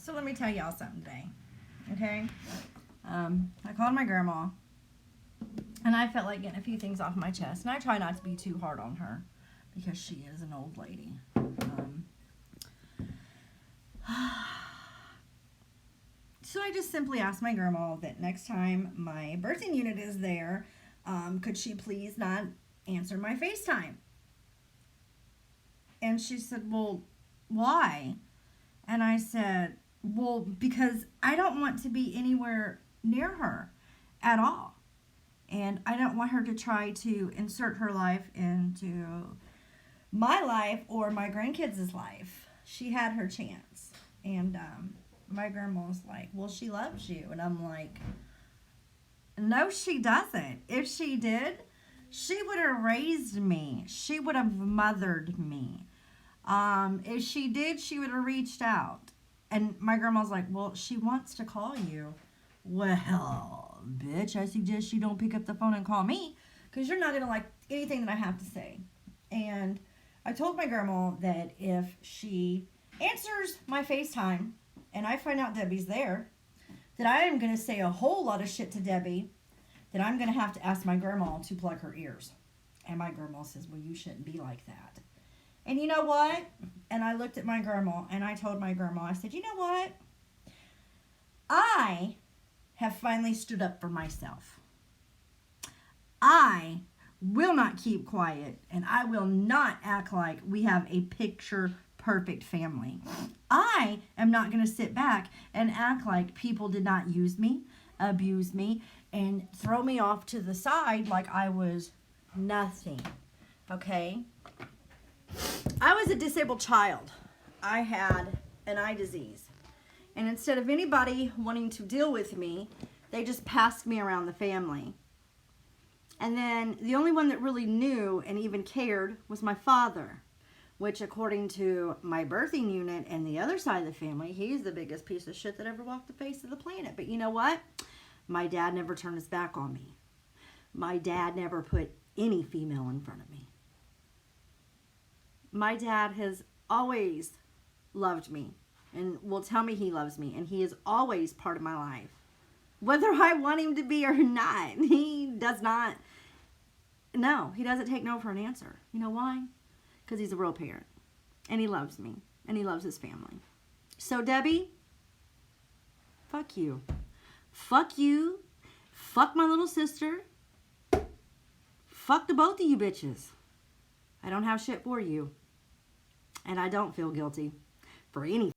So let me tell y'all something today, okay? I called my grandma, and I felt like getting a few things off my chest. And I try not to be too hard on her because she is an old lady. So I just simply asked my grandma that next time my birthing unit is there, could she please not answer my FaceTime? And she said, well, why? And I said, well, because I don't want to be anywhere near her at all. And I don't want her to try to insert her life into my life or my grandkids' life. She had her chance. And my grandma was like, well, she loves you. And I'm like, no, she doesn't. If she did, she would have raised me. She would have mothered me. If she did, she would have reached out. And my grandma's like, well, she wants to call you. Well, bitch, I suggest you don't pick up the phone and call me because you're not going to like anything that I have to say. And I told my grandma that if she answers my FaceTime and I find out Debbie's there, that I am going to say a whole lot of shit to Debbie, that I'm going to have to ask my grandma to plug her ears. And my grandma says, well, you shouldn't be like that. And you know what? And I looked at my grandma and I told my grandma, I said, you know what? I have finally stood up for myself. I will not keep quiet, and I will not act like we have a picture perfect family. I am not going to sit back and act like people did not use me, abuse me, and throw me off to the side like I was nothing. Okay? I was a disabled child. I had an eye disease. And instead of anybody wanting to deal with me, they just passed me around the family. And then the only one that really knew and even cared was my father, which according to my birthing unit and the other side of the family, he's the biggest piece of shit that ever walked the face of the planet. But you know what? My dad never turned his back on me. My dad never put any female in front of me. My dad has always loved me and will tell me he loves me, and he is always part of my life. Whether I want him to be or not, he does not. No, he doesn't take no for an answer. You know why? Because he's a real parent, and he loves me, and he loves his family. So, Debbie, fuck you. Fuck you. Fuck my little sister. Fuck the both of you bitches. I don't have shit for you. And I don't feel guilty for anything.